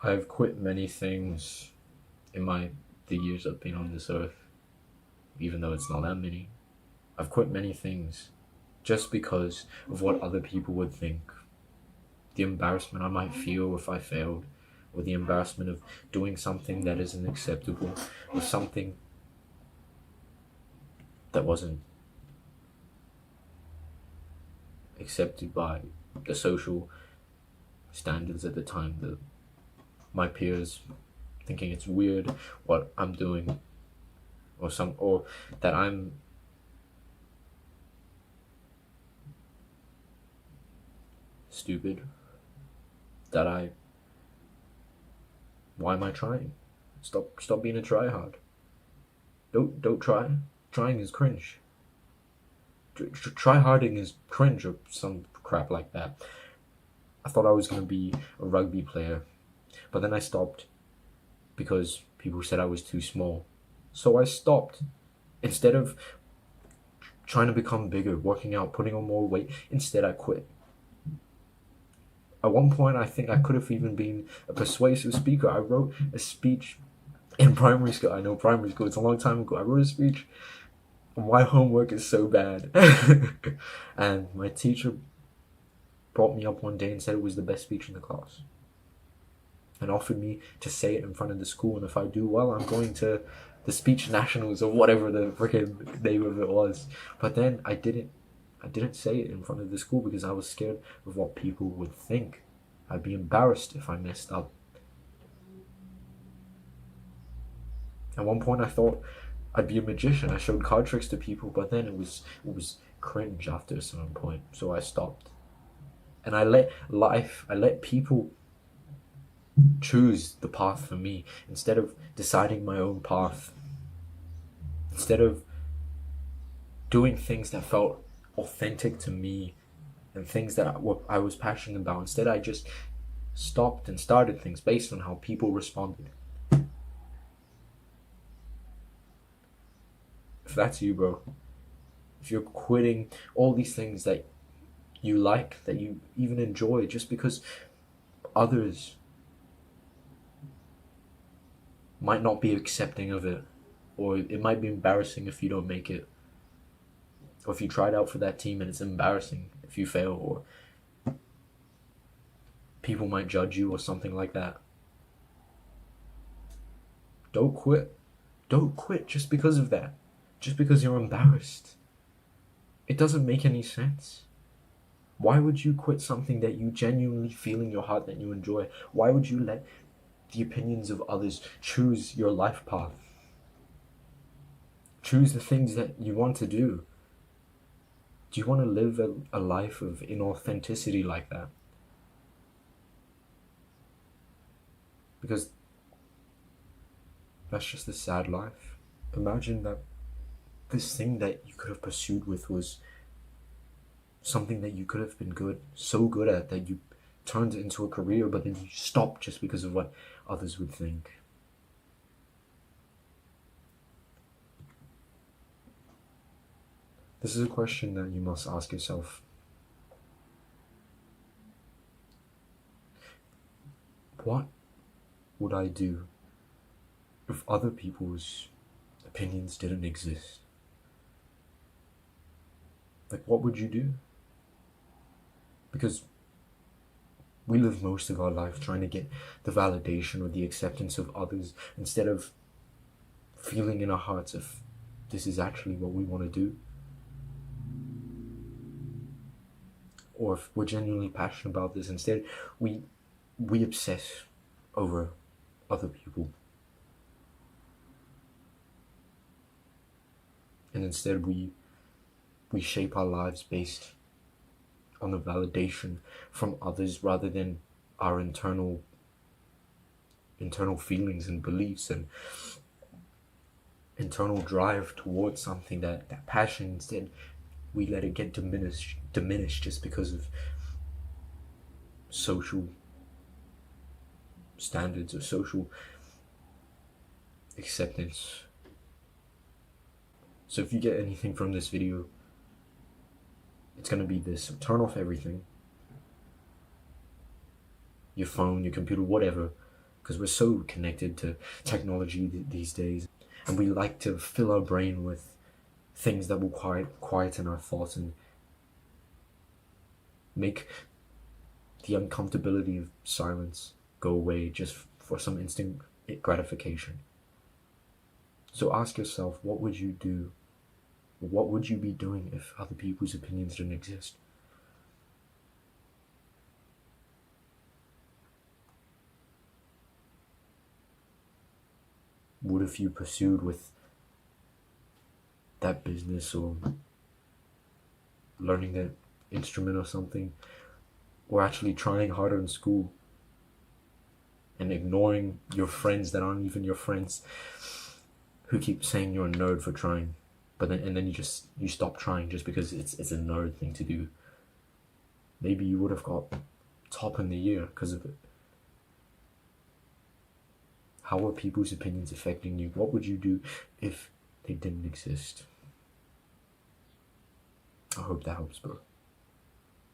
I've quit many things in the years I've been on this earth, even though it's not that many. I've quit many things just because of what other people would think. The embarrassment I might feel if I failed, or the embarrassment of doing something that isn't acceptable, or something that wasn't accepted by the social standards at the time, my peers thinking it's weird what I'm doing, or that I'm stupid, that I why am I trying? Stop being a tryhard. Don't try. Trying is cringe. Tryharding is cringe or some crap like that. I thought I was gonna be a rugby player, but then I stopped because people said I was too small. So I stopped. Instead of trying to become bigger, working out, putting on more weight, instead I quit. At one point, I think I could have even been a persuasive speaker. I wrote a speech in primary school. I know primary school, it's a long time ago. I wrote a speech. My homework is so bad. And my teacher brought me up one day and said it was the best speech in the class. And offered me to say it in front of the school. And if I do well, I'm going to the speech nationals or whatever the freaking name of it was. But then I didn't say it in front of the school because I was scared of what people would think. I'd be embarrassed if I messed up. At one point, I thought I'd be a magician. I showed card tricks to people, but then it was cringe after a certain point, so I stopped. And I let people choose the path for me instead of deciding my own path. Instead of doing things that felt authentic to me and things that I was passionate about. Instead, I just stopped and started things based on how people responded. If that's you, bro, if you're quitting all these things that you like, that you even enjoy, just because others might not be accepting of it, or it might be embarrassing if you don't make it, or if you tried out for that team and it's embarrassing if you fail, or people might judge you or something like that. Don't quit. Don't quit just because of that. Just because you're embarrassed. It doesn't make any sense. Why would you quit something that you genuinely feel in your heart that you enjoy? Why would you let the opinions of others choose your life path? Choose the things that you want to do. Do you want to live a life of inauthenticity like that? Because that's just a sad life. Imagine that this thing that you could have pursued with was something that you could have been so good at that you turned it into a career, but then you stopped just because of what others would think. This is a question that you must ask yourself. What would I do if other people's opinions didn't exist? Like, what would you do? Because we live most of our life trying to get the validation or the acceptance of others instead of feeling in our hearts if this is actually what we want to do, or if we're genuinely passionate about this. Instead, we obsess over other people, and instead we shape our lives based on the validation from others rather than our internal feelings and beliefs and internal drive towards something, that passion. Instead, we let it get diminished just because of social standards or social acceptance. So if you get anything from this video, it's going to be this: turn off everything, your phone, your computer, whatever. because we're so connected to technology these days, and we like to fill our brain with things that will quieten our thoughts and make the uncomfortability of silence go away just for some instant gratification. So ask yourself, what would you do? What would you be doing if other people's opinions didn't exist? What if you pursued with that business or learning that instrument or something, or actually trying harder in school and ignoring your friends that aren't even your friends who keep saying you're a nerd for trying, but then you stop trying just because it's a nerd thing to do. Maybe you would have got top in the year because of it. How are people's opinions affecting you? What would you do if they didn't exist? I hope that helps, bro.